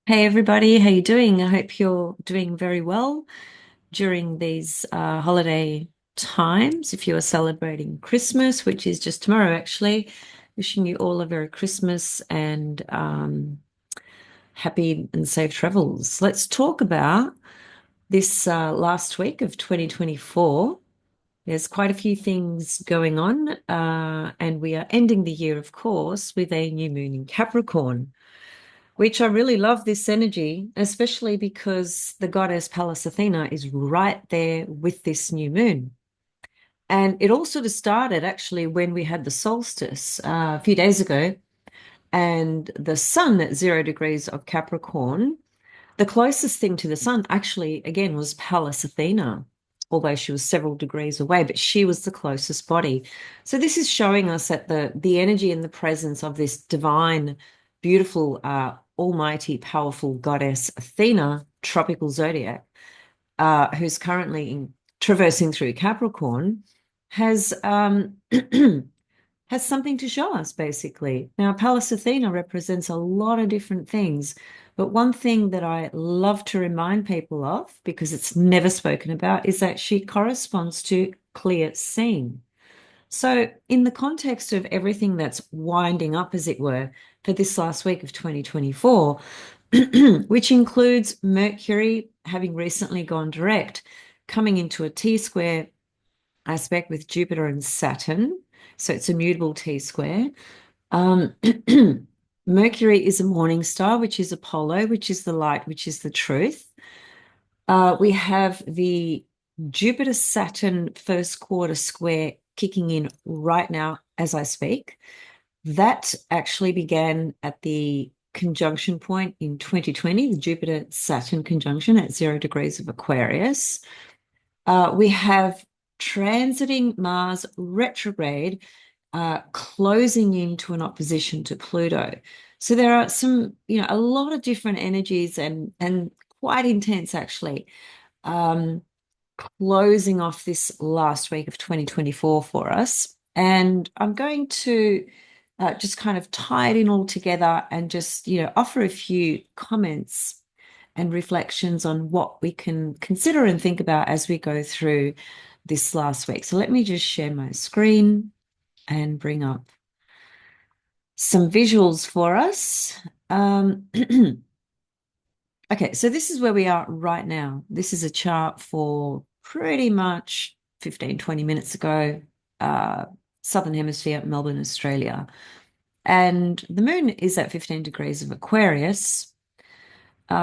Hey everybody, how you doing? I hope you're doing very well during these holiday times. If you are celebrating Christmas, which is just tomorrow, actually, wishing you all a Merry Christmas and happy and safe travels. Let's talk about this last week of 2024. There's quite a few things going on, and we are ending the year, of course, with a new moon in Capricorn, which I really love this energy, especially because the goddess Pallas Athena is right there with this new moon. And it all sort of started actually when we had the solstice a few days ago, and the sun at 0 degrees of Capricorn. The closest thing to the sun actually, again, was Pallas Athena, although she was several degrees away, but she was the closest body. So this is showing us that the energy and the presence of this divine, beautiful, almighty, powerful goddess Athena, tropical zodiac, who's currently traversing through Capricorn, has has something to show us, basically. Now, Pallas Athena represents a lot of different things, but one thing that I love to remind people of, because it's never spoken about, is that she corresponds to clear seeing. So, in the context of everything that's winding up, as it were, for this last week of 2024, which includes Mercury having recently gone direct, coming into a T square aspect with Jupiter and Saturn. So it's a mutable T square. Um, Mercury is a morning star, which is Apollo, which is the light, which is the truth. We have the Jupiter Saturn first quarter square kicking in right now as I speak. That actually began at the conjunction point in 2020, the Jupiter Saturn conjunction at 0 degrees of Aquarius. We have transiting Mars retrograde, closing into an opposition to Pluto. So there are some, a lot of different energies and quite intense actually, um, closing off this last week of 2024 for us. And I'm going to just kind of tie it in all together and just, offer a few comments and reflections on what we can consider and think about as we go through this last week. So let me just share my screen and bring up some visuals for us. Okay, so this is where we are right now. This is a chart for pretty much 15, 20 minutes ago, uh, Southern Hemisphere, Melbourne, Australia. And the moon is at 15 degrees of Aquarius,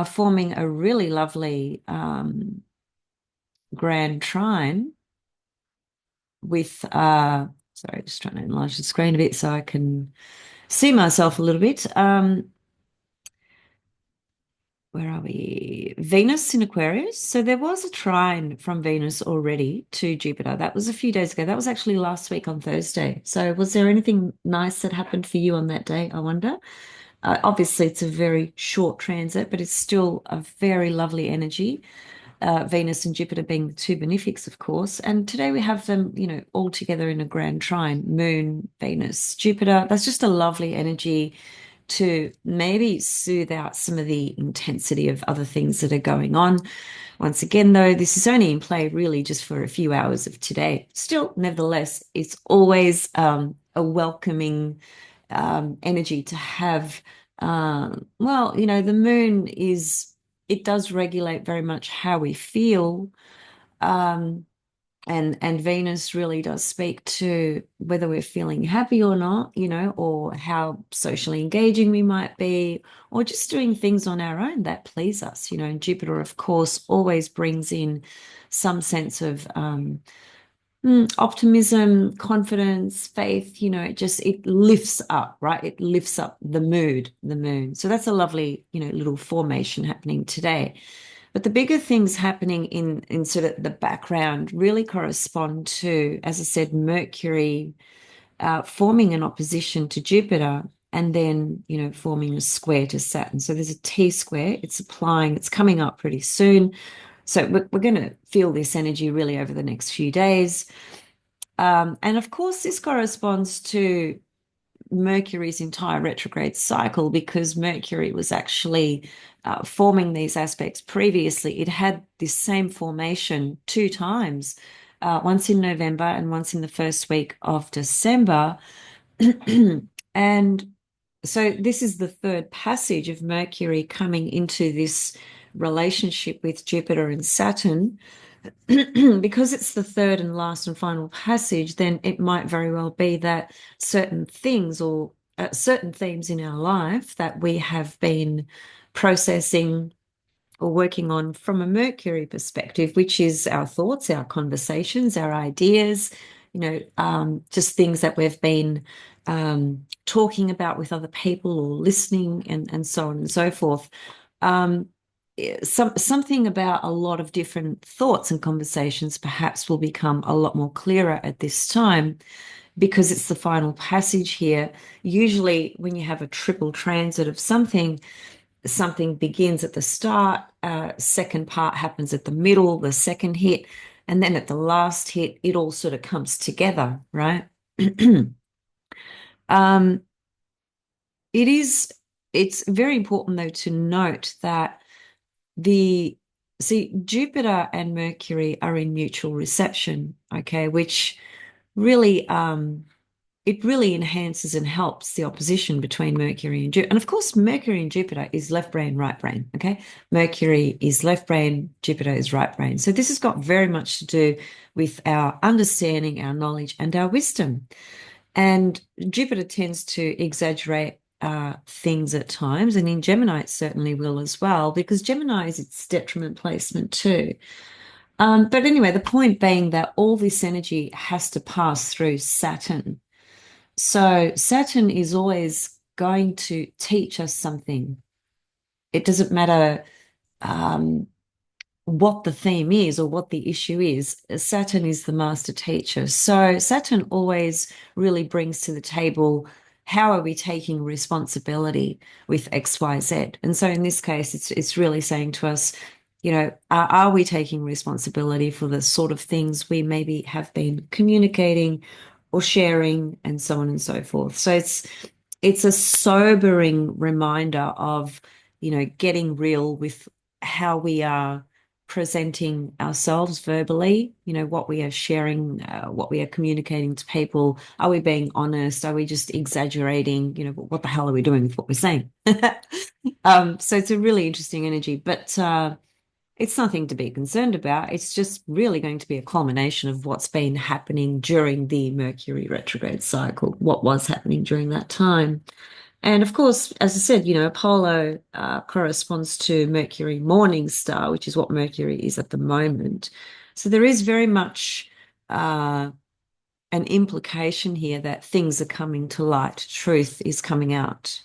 forming a really lovely grand trine with, sorry, just trying to enlarge the screen a bit so I can see myself a little bit. Where are we? Venus in Aquarius. So there was a trine from Venus already to Jupiter. That was a few days ago. That was actually last week on Thursday. So was there anything nice that happened for you on that day, I wonder? Obviously, it's a very short transit, but it's still a very lovely energy. Venus and Jupiter being the two benefics, of course. And today we have them, all together in a grand trine, Moon, Venus, Jupiter. That's just a lovely energy to maybe soothe out some of the intensity of other things that are going on. Once again, though, this is only in play really just for a few hours of today. Still, nevertheless, it's always a welcoming energy to have. Well, the moon it does regulate very much how we feel. Um, and Venus really does speak to whether we're feeling happy or not, or how socially engaging we might be, or just doing things on our own that please us, And Jupiter, of course, always brings in some sense of optimism, confidence, faith, it lifts up, right? It lifts up the mood, the moon. So that's a lovely, little formation happening today. But the bigger things happening in sort of the background really correspond to, as I said, Mercury forming an opposition to Jupiter and then, forming a square to Saturn. So there's a T square, it's coming up pretty soon. So we're going to feel this energy really over the next few days. And of course, this corresponds to Mercury's entire retrograde cycle, because Mercury was actually forming these aspects previously. It had this same formation two times, once in November and once in the first week of December. And so this is the third passage of Mercury coming into this relationship with Jupiter and Saturn. Because it's the third and last and final passage, then it might very well be that certain things or certain themes in our life that we have been processing or working on from a Mercury perspective, which is our thoughts, our conversations, our ideas, just things that we've been talking about with other people or listening, and so on and so forth. Something about a lot of different thoughts and conversations perhaps will become a lot more clearer at this time, because it's the final passage here. Usually when you have a triple transit of something begins at the start, second part happens at the middle, the second hit, and then at the last hit, it all sort of comes together, right? um, it's very important though to note that Jupiter and Mercury are in mutual reception, okay, which really it really enhances and helps the opposition between Mercury and Jupiter. And of course, Mercury and Jupiter is left brain, right brain, okay? Mercury is left brain, Jupiter is right brain. So this has got very much to do with our understanding, our knowledge, and our wisdom. And Jupiter tends to exaggerate things at times, and in Gemini it certainly will as well, because Gemini is its detriment placement too. But anyway, the point being that all this energy has to pass through Saturn. So Saturn is always going to teach us something. It doesn't matter what the theme is or what the issue is. Saturn is the master teacher. So Saturn always really brings to the table, how are we taking responsibility with X, Y, Z? And so in this case, it's really saying to us, are we taking responsibility for the sort of things we maybe have been communicating or sharing, and so on and so forth. So it's a sobering reminder of, getting real with how we are presenting ourselves verbally, what we are sharing, what we are communicating to people. Are we being honest? Are we just exaggerating? What the hell are we doing with what we're saying? So it's a really interesting energy, but it's nothing to be concerned about. It's just really going to be a culmination of what's been happening during the Mercury retrograde cycle, what was happening during that time. And of course, as I said, Apollo corresponds to Mercury morning star, which is what Mercury is at the moment. So there is very much an implication here that things are coming to light, truth is coming out,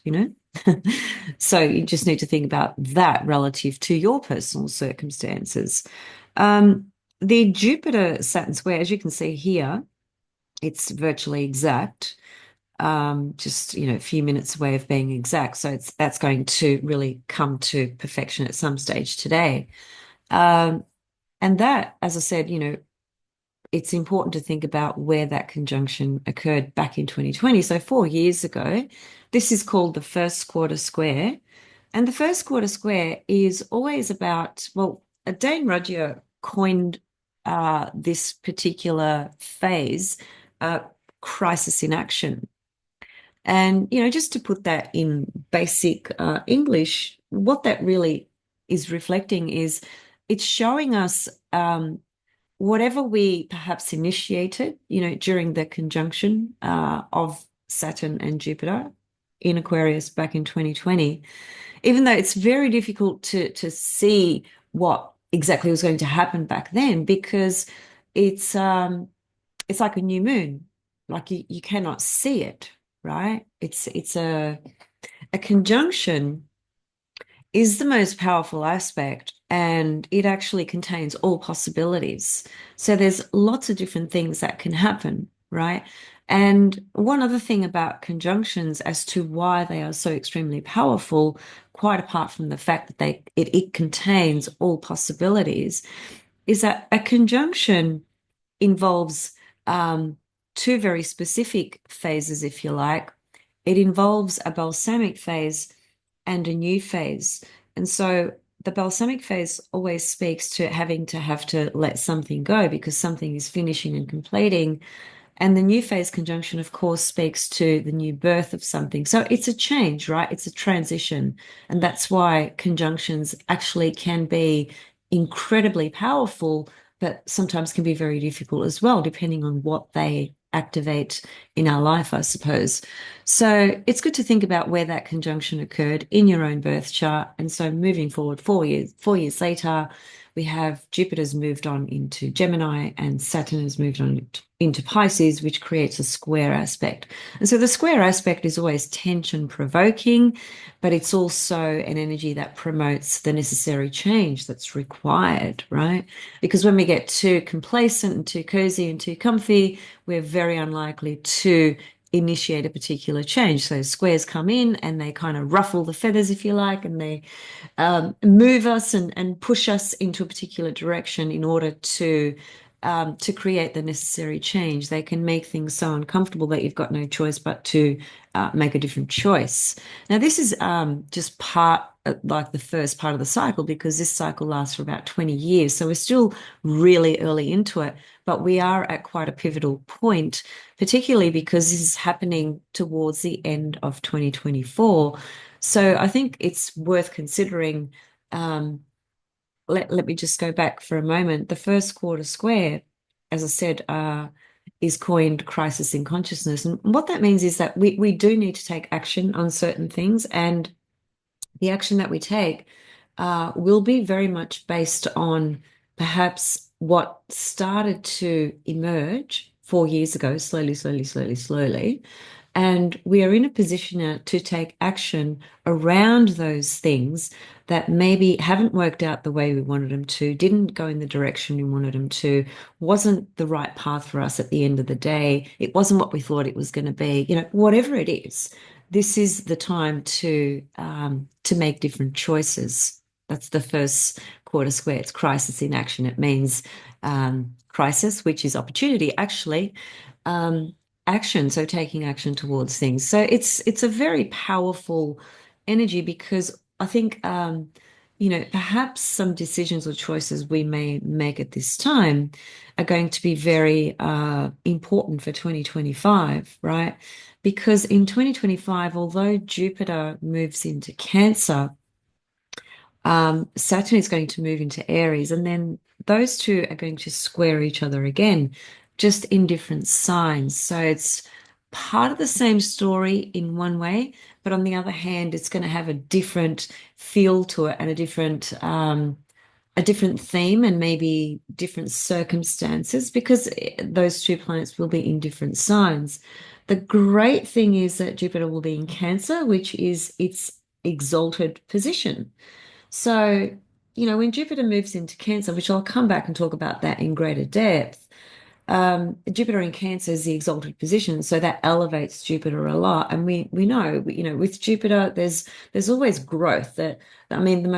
So you just need to think about that relative to your personal circumstances. The Jupiter-Saturn square, as you can see here, it's virtually exact, just, a few minutes away of being exact. So that's going to really come to perfection at some stage today. And that, as I said, it's important to think about where that conjunction occurred back in 2020. So 4 years ago, this is called the first quarter square. And the first quarter square is always about, well, Dane Rudhyar coined this particular phase, crisis in action. And, just to put that in basic English, what that really is reflecting is it's showing us whatever we perhaps initiated, during the conjunction of Saturn and Jupiter in Aquarius back in 2020, even though it's very difficult to see what exactly was going to happen back then, because it's like a new moon, like you cannot see it, right? It's a conjunction is the most powerful aspect, and it actually contains all possibilities. So there's lots of different things that can happen, right? And one other thing about conjunctions as to why they are so extremely powerful, quite apart from the fact that it contains all possibilities, is that a conjunction involves two very specific phases, if you like. it involves a balsamic phase and a new phase. And so the balsamic phase always speaks to having to have to let something go because something is finishing and completing. And the new phase conjunction, of course, speaks to the new birth of something. So it's a change, right? It's a transition. And that's why conjunctions actually can be incredibly powerful, but sometimes can be very difficult as well, depending on what they activate in our life, I suppose. So it's good to think about where that conjunction occurred in your own birth chart. And so moving forward 4 years later, we have Jupiter's moved on into Gemini and Saturn has moved on into Pisces, which creates a square aspect. And so the square aspect is always tension provoking, but it's also an energy that promotes the necessary change that's required, right? Because when we get too complacent and too cozy and too comfy, we're very unlikely to initiate a particular change. So squares come in and they kind of ruffle the feathers, if you like, and they move us and push us into a particular direction in order to create the necessary change. They can make things so uncomfortable that you've got no choice but to make a different choice. Now, this is just part, like the first part of the cycle, because this cycle lasts for about 20 years. So we're still really early into it, but we are at quite a pivotal point, particularly because this is happening towards the end of 2024. So I think it's worth considering. Let me just go back for a moment. The first quarter square, as I said, is coined crisis in consciousness. And what that means is that we do need to take action on certain things. And the action that we take will be very much based on perhaps what started to emerge 4 years ago, slowly, slowly, slowly, slowly. And we are in a position now to take action around those things that maybe haven't worked out the way we wanted them to, didn't go in the direction we wanted them to, wasn't the right path for us at the end of the day. It wasn't what we thought it was going to be. Whatever it is, this is the time to make different choices. That's the first quarter square. It's crisis in action. It means crisis, which is opportunity, actually. Action, so taking action towards things. So it's a very powerful energy because I think perhaps some decisions or choices we may make at this time are going to be very important for 2025, right? Because in 2025, although Jupiter moves into Cancer, Saturn is going to move into Aries, and then those two are going to square each other again, just in different signs. So it's part of the same story in one way, but on the other hand, it's going to have a different feel to it and a different theme and maybe different circumstances because those two planets will be in different signs. The great thing is that Jupiter will be in Cancer, which is its exalted position. So, when Jupiter moves into Cancer, which I'll come back and talk about that in greater depth, Jupiter in Cancer is the exalted position, so that elevates Jupiter a lot. And we know, with Jupiter, there's always growth. That I mean, the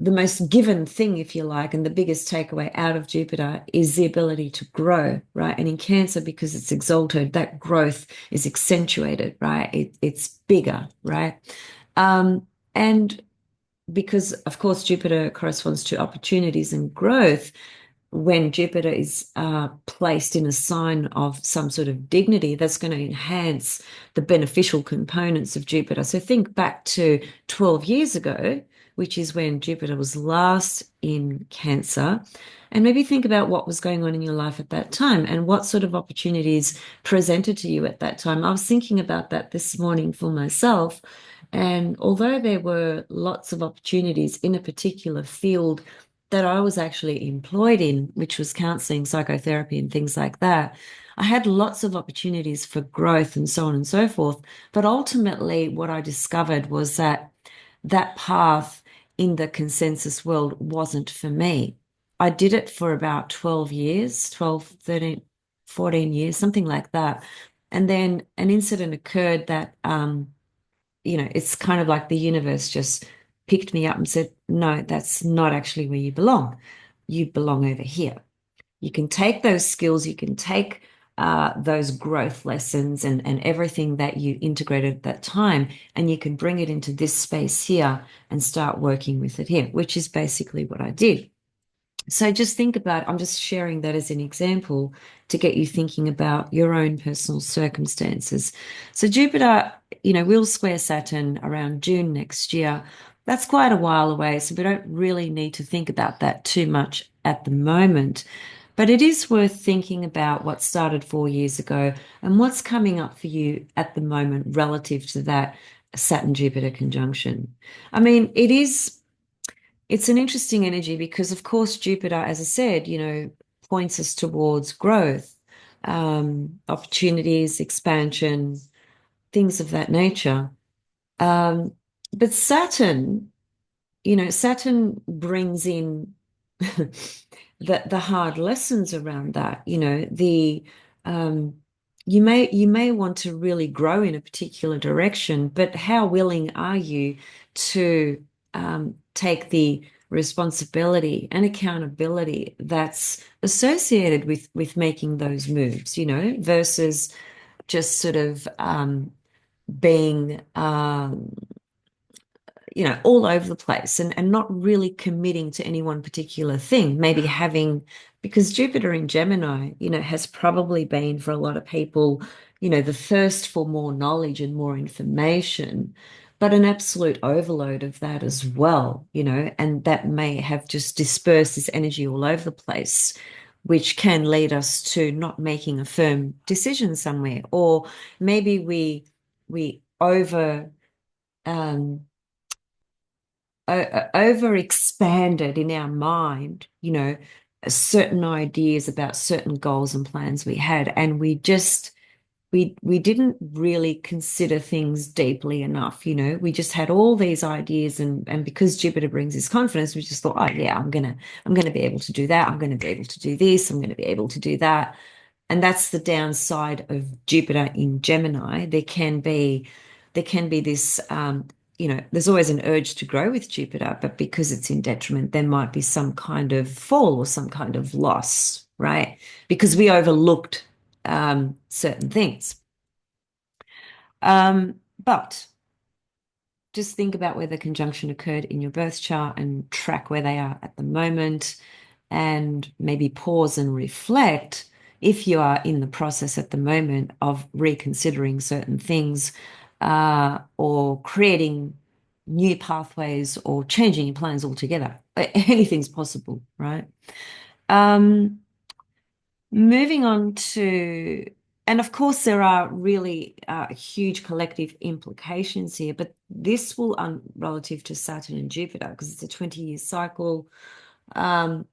most given thing, if you like, and the biggest takeaway out of Jupiter is the ability to grow, right? And in Cancer, because it's exalted, that growth is accentuated, right? It's bigger, right? And because, of course, Jupiter corresponds to opportunities and growth, when Jupiter is placed in a sign of some sort of dignity, that's going to enhance the beneficial components of Jupiter. So think back to 12 years ago, which is when Jupiter was last in Cancer, and maybe think about what was going on in your life at that time and what sort of opportunities presented to you at that time. I was thinking about that this morning for myself. And although there were lots of opportunities in a particular field that I was actually employed in, which was counseling, psychotherapy, and things like that, I had lots of opportunities for growth and so on and so forth. But ultimately, what I discovered was that that path in the consensus world wasn't for me. I did it for about 12 years, 12, 13, 14 years, something like that. And then an incident occurred that it's kind of like the universe just picked me up and said, no, that's not actually where you belong. You belong over here. You can take those skills, you can take those growth lessons and everything that you integrated at that time, and you can bring it into this space here and start working with it here, which is basically what I did. So just think about, I'm just sharing that as an example to get you thinking about your own personal circumstances. So Jupiter, will square Saturn around June next year. That's quite a while away, so we don't really need to think about that too much at the moment. But it is worth thinking about what started 4 years ago and what's coming up for you at the moment relative to that Saturn-Jupiter conjunction. I mean, it's an interesting energy because, of course, Jupiter, as I said, points us towards growth, opportunities, expansion, things of that nature. Um, but Saturn brings in the hard lessons around that. Um, you may want to really grow in a particular direction, but how willing are you to take the responsibility and accountability that's associated with making those moves, versus just sort of being all over the place and not really committing to any one particular thing. Maybe because Jupiter in Gemini, has probably been for a lot of people, the thirst for more knowledge and more information, but an absolute overload of that as well, and that may have just dispersed this energy all over the place, which can lead us to not making a firm decision somewhere, or maybe we um, over expanded in our mind, certain ideas about certain goals and plans we had, and we didn't really consider things deeply enough. We just had all these ideas, and because Jupiter brings this confidence, we just thought, oh yeah, I'm gonna be able to do that. I'm gonna be able to do this. I'm gonna be able to do that. And that's the downside of Jupiter in Gemini. There can be this, there's always an urge to grow with Jupiter, but because it's in detriment, there might be some kind of fall or some kind of loss, right? Because we overlooked certain things. But just think about where the conjunction occurred in your birth chart and track where they are at the moment, and maybe pause and reflect if you are in the process at the moment of reconsidering certain things, or creating new pathways or changing your plans altogether. Anything's possible, right? Um, Moving on to, and of course, there are really huge collective implications here, but this will, relative to Saturn and Jupiter, because it's a 20-year cycle. And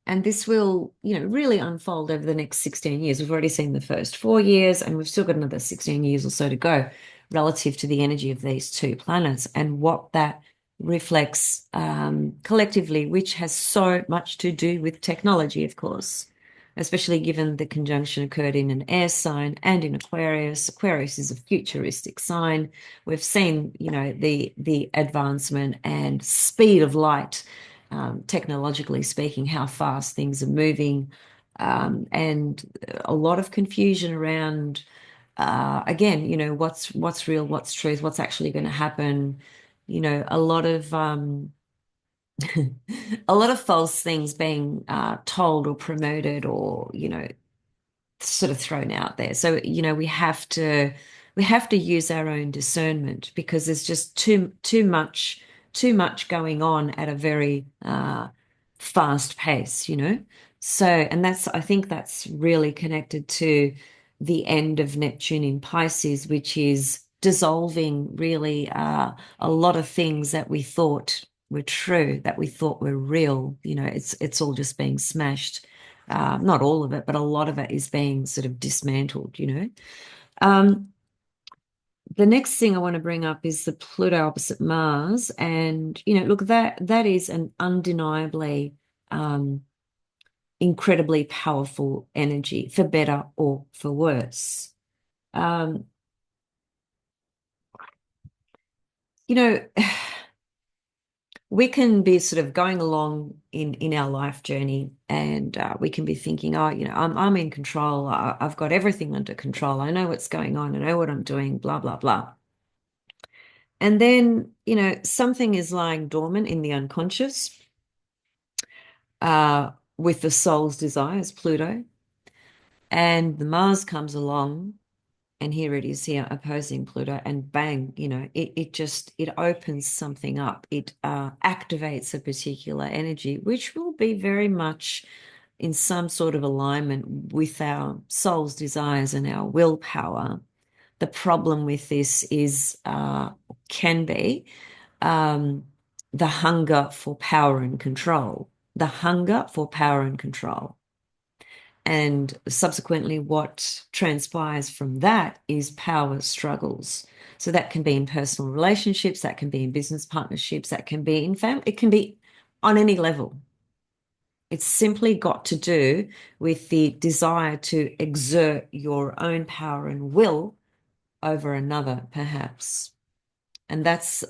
this will, really unfold over the next 16 years. We've already seen the first 4 years, and we've still got another 16 years or so to go relative to the energy of these two planets and what that reflects collectively, which has so much to do with technology, of course, especially given the conjunction occurred in an air sign and in Aquarius. Aquarius is a futuristic sign. We've seen, the advancement and speed of light, technologically speaking, how fast things are moving, and a lot of confusion around, again, what's real, what's truth, what's actually going to happen. A lot of a lot of false things being told or promoted, or sort of thrown out there. So, we have to use our own discernment, because there's just too much going on at a very fast pace. So, and I think that's really connected to the end of Neptune in Pisces, which is dissolving really a lot of things that we thought were true, that we thought were real. It's all just being smashed. Not all of it, but a lot of it is being sort of dismantled. Um, the next thing I want to bring up is the Pluto opposite Mars. And, look, that is an undeniably incredibly powerful energy, for better or for worse. Um, you know, we can be sort of going along in our life journey, and we can be thinking, oh, I'm in control. I've got everything under control. I know what's going on. I know what I'm doing, blah, blah, blah. And then, something is lying dormant in the unconscious with the soul's desires, Pluto. And the Mars comes along, and here it is here opposing Pluto, and bang, it opens something up. It activates a particular energy, which will be very much in some sort of alignment with our soul's desires and our willpower. The problem with this is can be the hunger for power and control. The hunger for power and control. And subsequently, what transpires from that is power struggles. So that can be in personal relationships, that can be in business partnerships, that can be in family, it can be on any level. It's simply got to do with the desire to exert your own power and will over another, perhaps. And that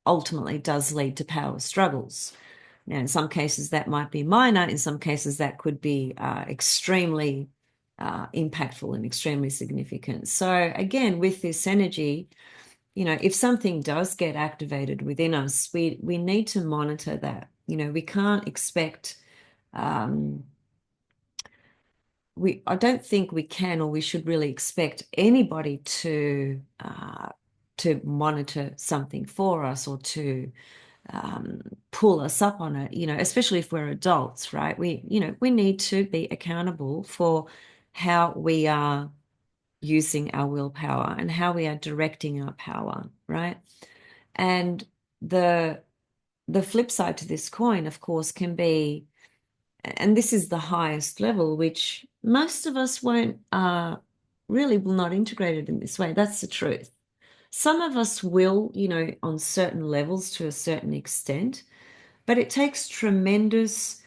ultimately does lead to power struggles. Now, in some cases, that might be minor. In some cases, that could be extremely impactful and extremely significant. So again, with this energy, if something does get activated within us, we need to monitor that. We can't expect, I don't think we can or we should really expect anybody to monitor something for us or to pull us up on it, especially if we're adults, right? We need to be accountable for how we are using our willpower and how we are directing our power, right? And the flip side to this coin, of course, can be, and this is the highest level, which most of us won't really will not integrate it in this way. That's the truth. Some of us will, on certain levels to a certain extent, but it takes tremendous,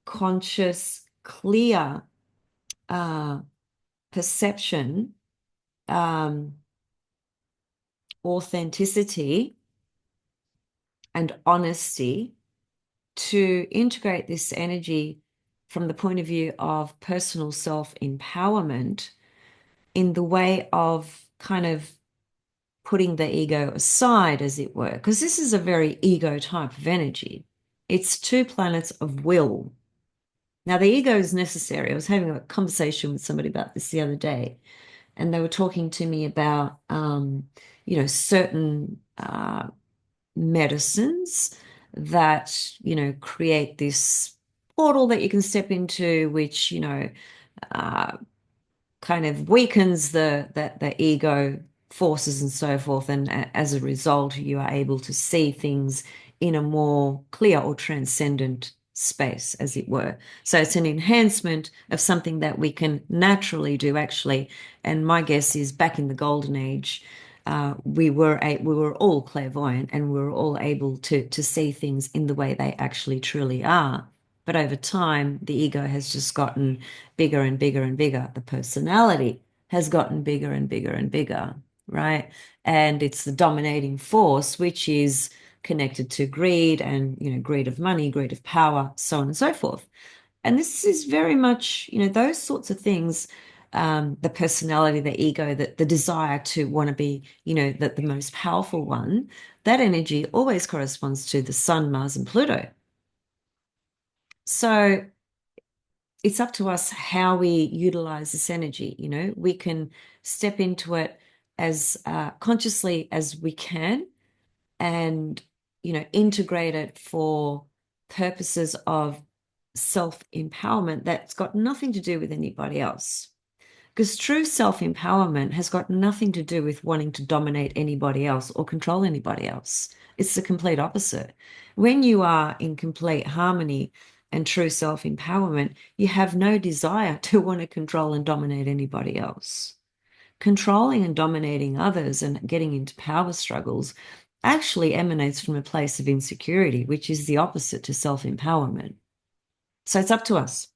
conscious, clear perception, authenticity, and honesty to integrate this energy from the point of view of personal self-empowerment in the way of kind of putting the ego aside, as it were, because this is a very ego type of energy. It's two planets of will. Now, the ego is necessary. I was having a conversation with somebody about this the other day, and they were talking to me about, certain medicines that, create this portal that you can step into, which, kind of weakens the ego forces and so forth. And as a result, you are able to see things in a more clear or transcendent space, as it were. So it's an enhancement of something that we can naturally do, actually. And my guess is back in the golden age, we were all clairvoyant and we were all able to see things in the way they actually truly are. But over time, the ego has just gotten bigger and bigger and bigger. The personality has gotten bigger and bigger and bigger, right? And it's the dominating force, which is connected to greed and, greed of money, greed of power, so on and so forth. And this is very much, those sorts of things, the personality, the ego, the desire to want to be, the most powerful one, that energy always corresponds to the Sun, Mars, and Pluto. So it's up to us how we utilize this energy. We can step into it as consciously as we can and, integrate it for purposes of self-empowerment that's got nothing to do with anybody else. Because true self-empowerment has got nothing to do with wanting to dominate anybody else or control anybody else. It's the complete opposite. When you are in complete harmony and true self-empowerment, you have no desire to want to control and dominate anybody else. Controlling and dominating others and getting into power struggles actually emanates from a place of insecurity, which is the opposite to self-empowerment. So it's up to us.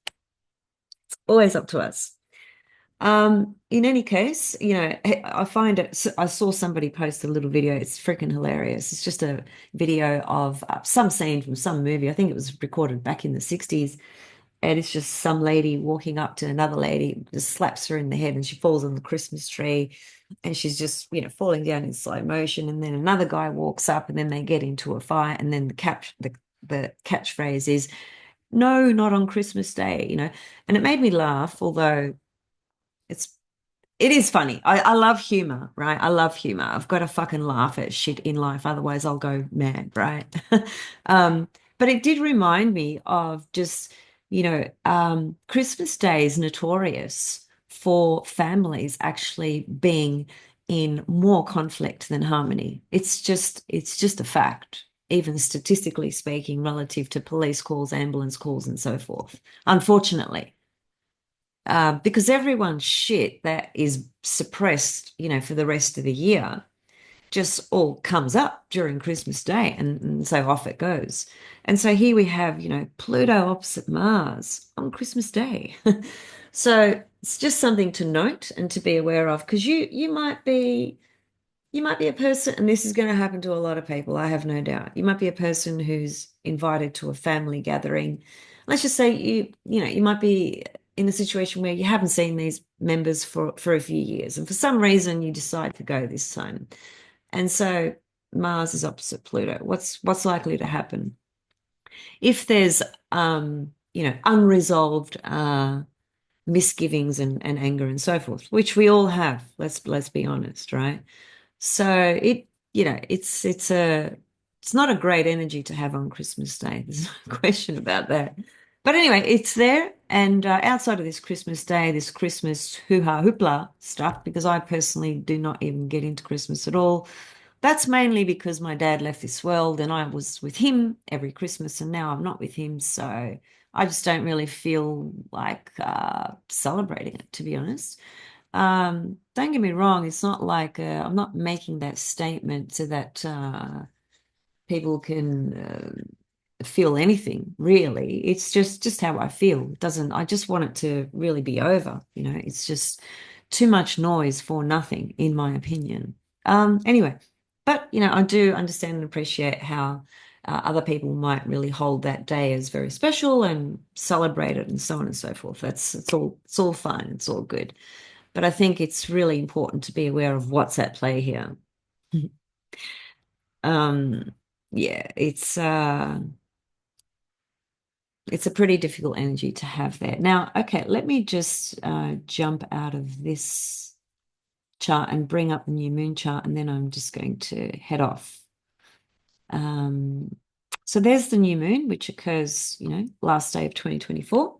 It's always up to us. In any case, I find it, I saw somebody post a little video. It's freaking hilarious. It's just a video of some scene from some movie. I think it was recorded back in the 60s. And it's just some lady walking up to another lady, just slaps her in the head and she falls on the Christmas tree. And she's just, falling down in slow motion. And then another guy walks up and then they get into a fight. And then the catchphrase is, no, not on Christmas Day. And it made me laugh, although it's it is funny. I love humor, right? I love humor. I've got to fucking laugh at shit in life, otherwise I'll go mad, right? Um, but it did remind me of just, Christmas Day is notorious for families actually being in more conflict than harmony. It's just a fact, even statistically speaking, relative to police calls, ambulance calls, and so forth. Unfortunately, because everyone's shit that is suppressed, for the rest of the year just all comes up during Christmas Day, and so off it goes. And so here we have, Pluto opposite Mars on Christmas Day. So it's just something to note and to be aware of, because you might be a person, and this is going to happen to a lot of people, I have no doubt. You might be a person who's invited to a family gathering. Let's just say you might be in a situation where you haven't seen these members for a few years, and for some reason you decide to go this time. And so Mars is opposite Pluto. What's likely to happen? If there's unresolved misgivings and anger and so forth, which we all have, let's be honest, right? So it's not a great energy to have on Christmas Day. There's no question about that. But anyway, it's there. And outside of this Christmas Day, this Christmas hoo-ha hoopla stuff, because I personally do not even get into Christmas at all. That's mainly because my dad left this world and I was with him every Christmas, and now I'm not with him. So I just don't really feel like celebrating it, to be honest. Don't get me wrong, it's not like I'm not making that statement so that people can feel anything, really. It's just how I feel. It doesn't, I just want it to really be over. It's just too much noise for nothing, in my opinion. Anyway, but I do understand and appreciate how other people might really hold that day as very special and celebrate it and so on and so forth. It's all fine. It's all good. But I think it's really important to be aware of what's at play here. Um, yeah, it's a pretty difficult energy to have there. Now, okay, let me just jump out of this chart and bring up the new moon chart, and then I'm just going to head off. So there's the new moon, which occurs, last day of 2024.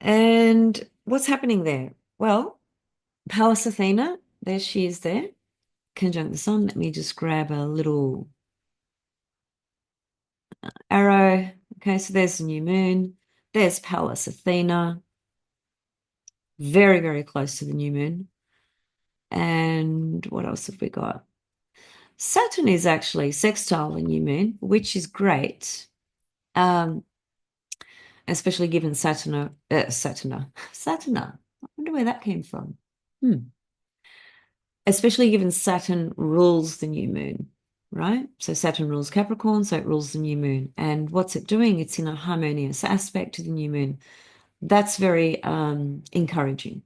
And what's happening there? Well, Pallas Athena, there she is there, conjunct the sun. Let me just grab a little arrow. Okay, so there's the new moon. There's Pallas Athena, very, very close to the new moon. And what else have we got? Saturn is actually sextile the new moon, which is great. Especially given Saturn. I wonder where that came from. Especially given Saturn rules the new moon, right? So Saturn rules Capricorn, so it rules the new moon. And what's it doing? It's in a harmonious aspect to the new moon. That's very encouraging.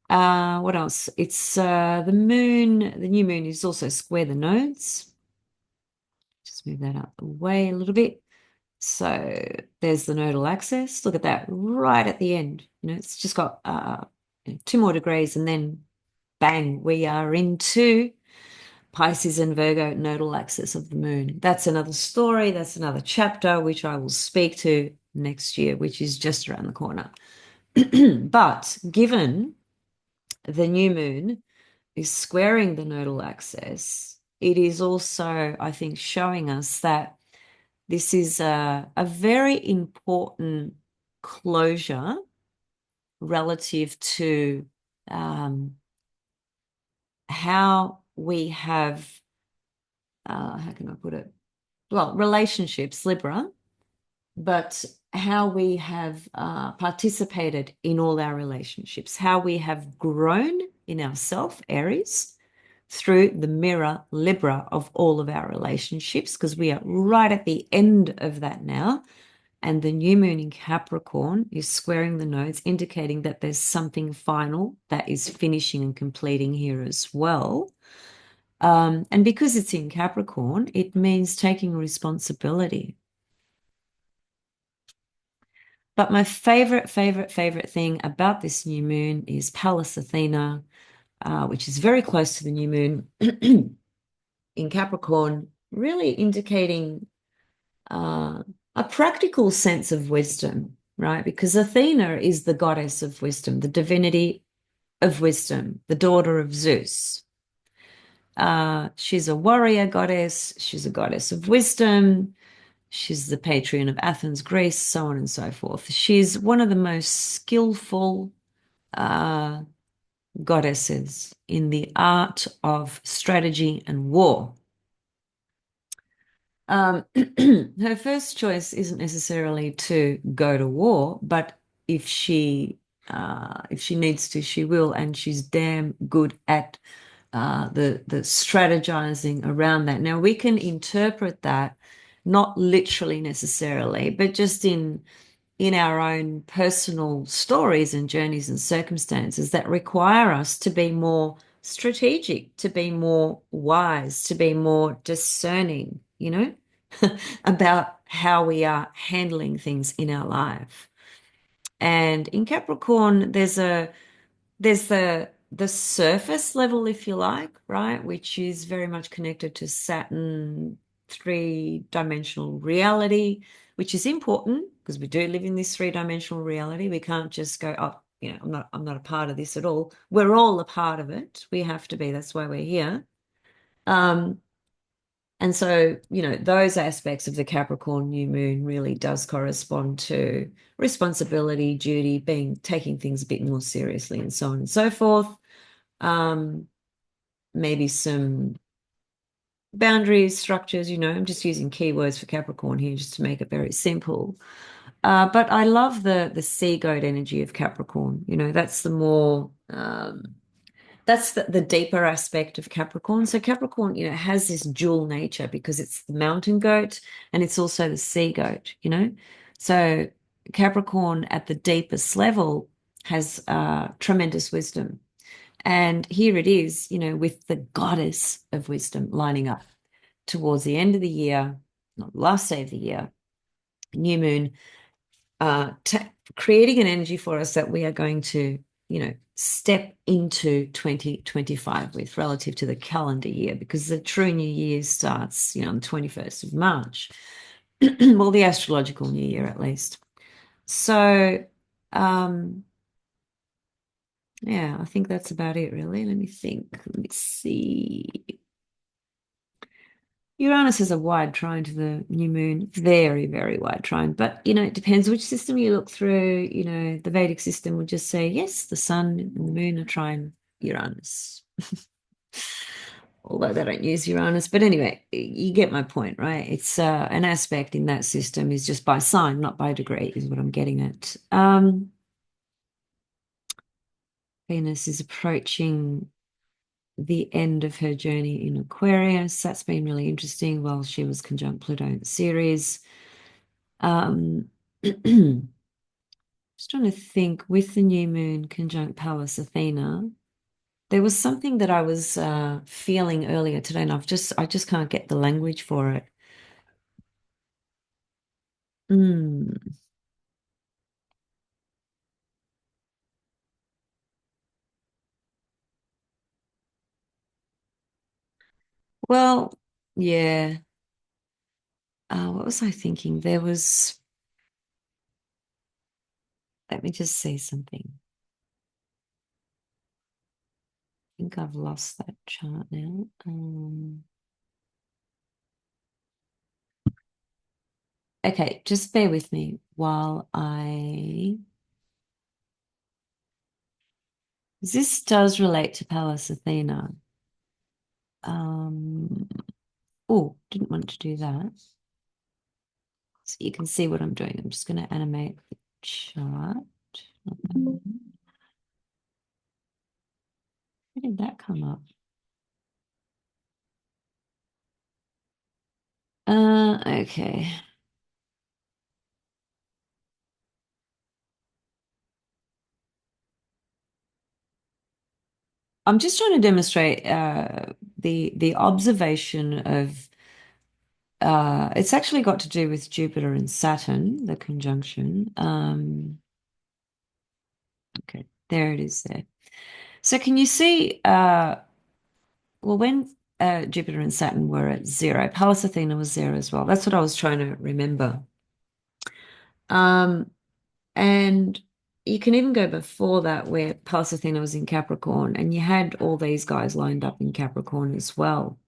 What else? It's the moon. The new moon is also square the nodes. Just move that out the way a little bit. So there's the nodal axis. Look at that right at the end. It's just got 2 more degrees, and then bang, we are into Pisces and Virgo nodal axis of the moon. That's another story. That's another chapter, which I will speak to next year, which is just around the corner. But given the new moon is squaring the nodal axis, it is also, I think, showing us that this is a very important closure relative to how we have, how can I put it? Well, relationships, Libra, but how we have participated in all our relationships, how we have grown in ourself, Aries, through the mirror Libra of all of our relationships, because we are right at the end of that now. And the new moon in Capricorn is squaring the nodes, indicating that there's something final that is finishing and completing here as well. And because it's in Capricorn, it means taking responsibility. But my favorite thing about this new moon is Pallas Athena, which is very close to the new moon in Capricorn, really indicating a practical sense of wisdom, right? Because Athena is the goddess of wisdom, the divinity of wisdom, the daughter of Zeus. She's a warrior goddess. She's a goddess of wisdom. She's the patron of Athens, Greece, so on and so forth. She's one of the most skillful uh, goddesses in the art of strategy and war. Her first choice isn't necessarily to go to war, but if she needs to, she will, and she's damn good at the strategizing around that. Now we can interpret that not literally necessarily, but just in our own personal stories and journeys and circumstances that require us to be more strategic, to be more wise, to be more discerning, about how we are handling things in our life. And in Capricorn, there's the surface level, if you like, right, which is very much connected to Saturn, three-dimensional reality, which is important because we do live in this three-dimensional reality. We can't just go, oh, I'm not a part of this at all. We're all a part of it. We have to be. That's why we're here. Um, and so, those aspects of the Capricorn new moon really does correspond to responsibility, duty, taking things a bit more seriously, and so on and so forth. Um, Maybe some boundaries, structures, I'm just using keywords for Capricorn here just to make it very simple. But I love the sea goat energy of Capricorn. That's the more that's the deeper aspect of Capricorn. So Capricorn, has this dual nature because it's the mountain goat and it's also the sea goat. So Capricorn at the deepest level has tremendous wisdom. And here it is, with the goddess of wisdom lining up towards the end of the year, not last day of the year, new moon, creating an energy for us that we are going to, step into 2025 with relative to the calendar year, because the true new year starts, on the 21st of March. Well, the astrological new year at least. So, yeah, I think that's about it, really. Let me think. Let me see. Uranus is a wide trine to the new moon, very, very wide trine. But, it depends which system you look through. The Vedic system would just say, yes, the sun and the moon are trine Uranus. Although they don't use Uranus. But anyway, you get my point, right? It's an aspect in that system is just by sign, not by degree, is what I'm getting at. Venus is approaching the end of her journey in Aquarius. That's been really interesting while she was conjunct Pluto in the series. Just trying to think, with the new moon conjunct Pallas Athena, there was something that I was feeling earlier today, and I just can't get the language for it. Mm. Well, yeah. What was I thinking? Let me just say something. I think I've lost that chart now. Okay, just bear with me while this does relate to Pallas Athena. Oh, didn't want to do that. So you can see what I'm doing. I'm just going to animate the chart. Where did that come up? Okay. I'm just trying to demonstrate the observation of it's actually got to do with Jupiter and Saturn, the conjunction. Okay, there it is there. So can you see well when Jupiter and Saturn were at zero, Pallas Athena was zero as well. That's what I was trying to remember. Um, and you can even go before that where Pallas Athena was in Capricorn and you had all these guys lined up in Capricorn as well.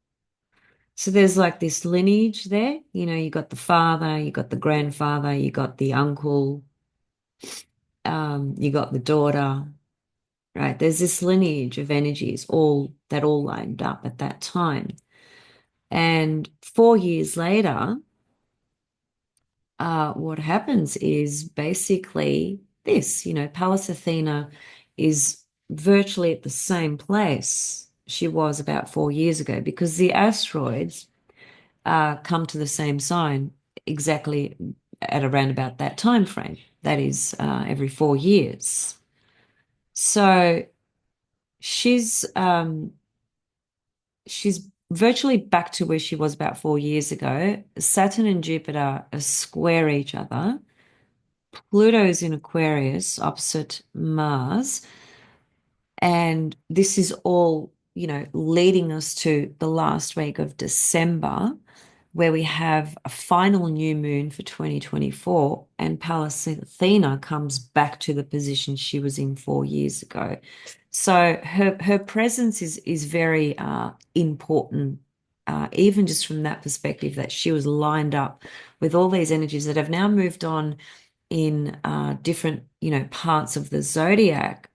So there's like this lineage there. You know, you got the father, you got the grandfather, you got the uncle, you got the daughter, right? There's this lineage of energies all lined up at that time. And 4 years later, what happens is basically this, Pallas Athena is virtually at the same place she was about 4 years ago because the asteroids come to the same sign exactly at around about that time frame. That is every 4 years. So she's virtually back to where she was about 4 years ago. Saturn and Jupiter are square each other. Pluto is in Aquarius opposite Mars. And this is all, leading us to the last week of December, where we have a final new moon for 2024, and Pallas Athena comes back to the position she was in 4 years ago. So her presence is very important, even just from that perspective that she was lined up with all these energies that have now moved on in different, parts of the zodiac,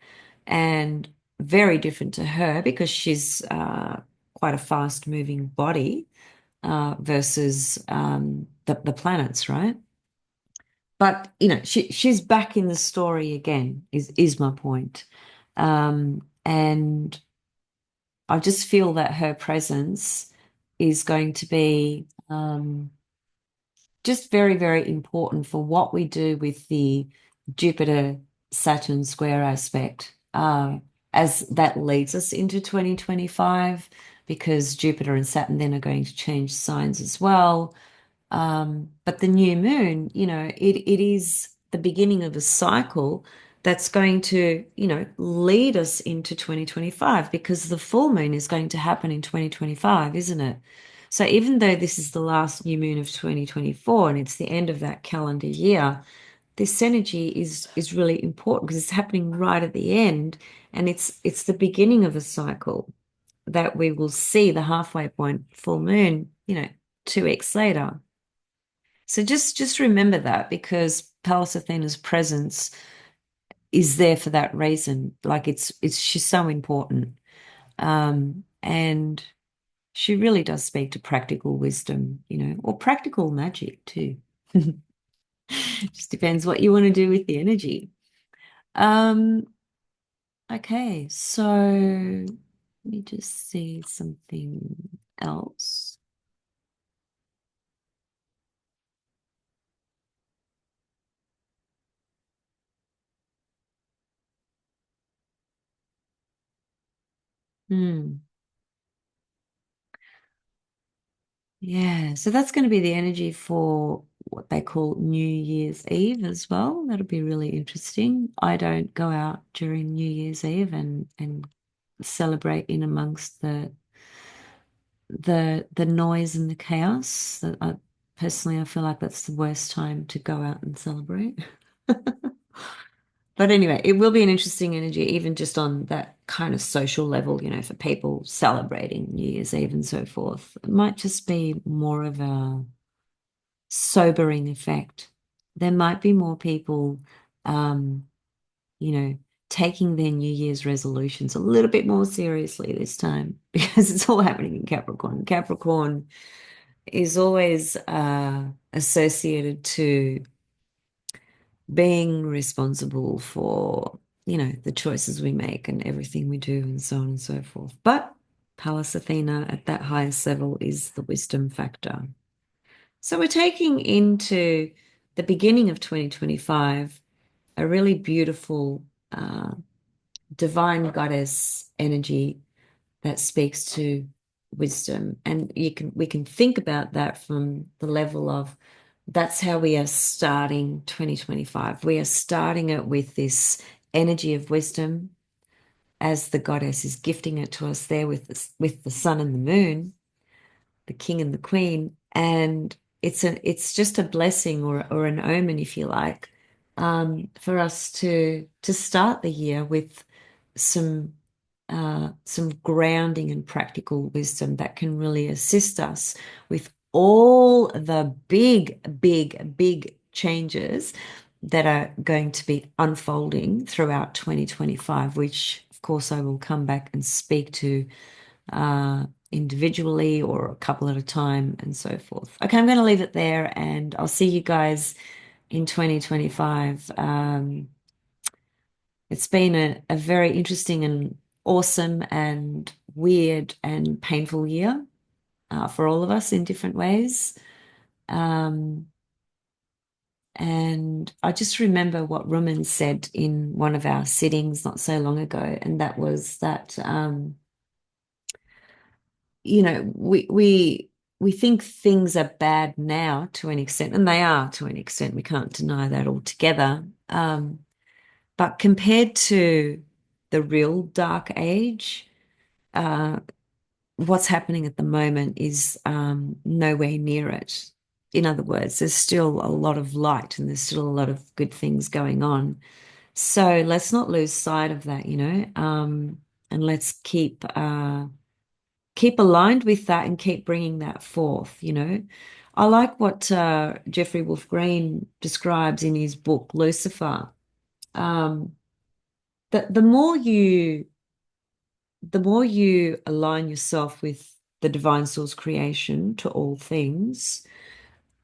and very different to her because she's quite a fast-moving body versus the planets, right? But she's back in the story again, is my point. And I just feel that her presence is going to be just very, very important for what we do with the Jupiter Saturn square aspect as that leads us into 2025, because Jupiter and Saturn then are going to change signs as well. But the new moon, it is the beginning of a cycle that's going to, lead us into 2025 because the full moon is going to happen in 2025, isn't it? So even though this is the last new moon of 2024 and it's the end of that calendar year, this energy is really important because it's happening right at the end, and it's the beginning of a cycle that we will see the halfway point full moon, 2 weeks later. So just remember that because Pallas Athena's presence is there for that reason. Like she's so important. And she really does speak to practical wisdom, or practical magic too. Just depends what you want to do with the energy. Um, okay, so let me just see something else. Hmm. Yeah, so that's going to be the energy for what they call New Year's Eve as well. That'll be really interesting. I don't go out during New Year's Eve and celebrate in amongst the noise and the chaos. Personally, I feel like that's the worst time to go out and celebrate. But anyway, it will be an interesting energy, even just on that kind of social level, for people celebrating New Year's Eve and so forth. It might just be more of a sobering effect. There might be more people, um, you know, taking their New Year's resolutions a little bit more seriously this time because it's all happening in Capricorn. Capricorn is always associated to being responsible for, the choices we make and everything we do and so on and so forth. But Pallas Athena at that highest level is the wisdom factor. So we're taking into the beginning of 2025 a really beautiful divine goddess energy that speaks to wisdom. And we can think about that from the level of that's how we are starting 2025. We are starting it with this energy of wisdom as the goddess is gifting it to us there with the sun and the moon, the king and the queen. And it's just a blessing or an omen, if you like, for us to start the year with some grounding and practical wisdom that can really assist us with all the big, big, big changes that are going to be unfolding throughout 2025, which of course I will come back and speak to individually or a couple at a time and so forth. Okay, I'm going to leave it there and I'll see you guys in 2025. It's been a very interesting and awesome and weird and painful year for all of us in different ways. Um, and I just remember what Rumen said in one of our sittings not so long ago, and that was that we think things are bad now to an extent, and they are to an extent. We can't deny that altogether. But compared to the real dark age, uh, what's happening at the moment is nowhere near it. In other words, there's still a lot of light and there's still a lot of good things going on. So let's not lose sight of that, and let's keep aligned with that and keep bringing that forth. I like what Jeffrey Wolf Green describes in his book, Lucifer. Um, that the more you align yourself with the divine source creation to all things,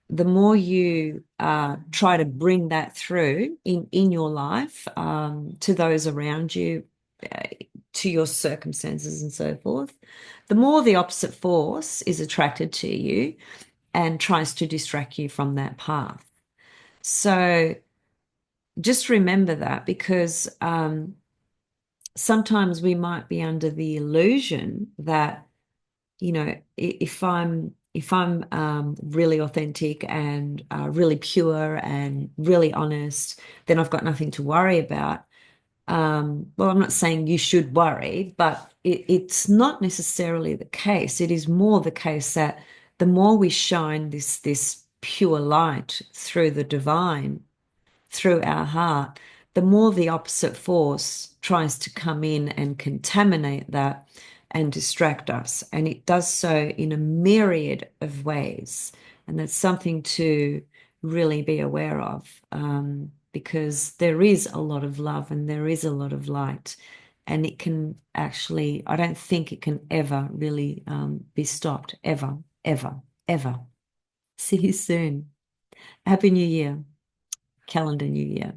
the more you try to bring that through in your life, to those around you, uh, to your circumstances and so forth, the more the opposite force is attracted to you and tries to distract you from that path. So just remember that because sometimes we might be under the illusion that, if I'm really authentic and really pure and really honest, then I've got nothing to worry about. Well, I'm not saying you should worry, but it's not necessarily the case. It is more the case that the more we shine this pure light through the divine, through our heart, the more the opposite force tries to come in and contaminate that and distract us. And it does so in a myriad of ways. And that's something to really be aware of, because there is a lot of love and there is a lot of light. And it can actually, I don't think it can ever really be stopped, ever, ever, ever. See you soon. Happy New Year, calendar New Year.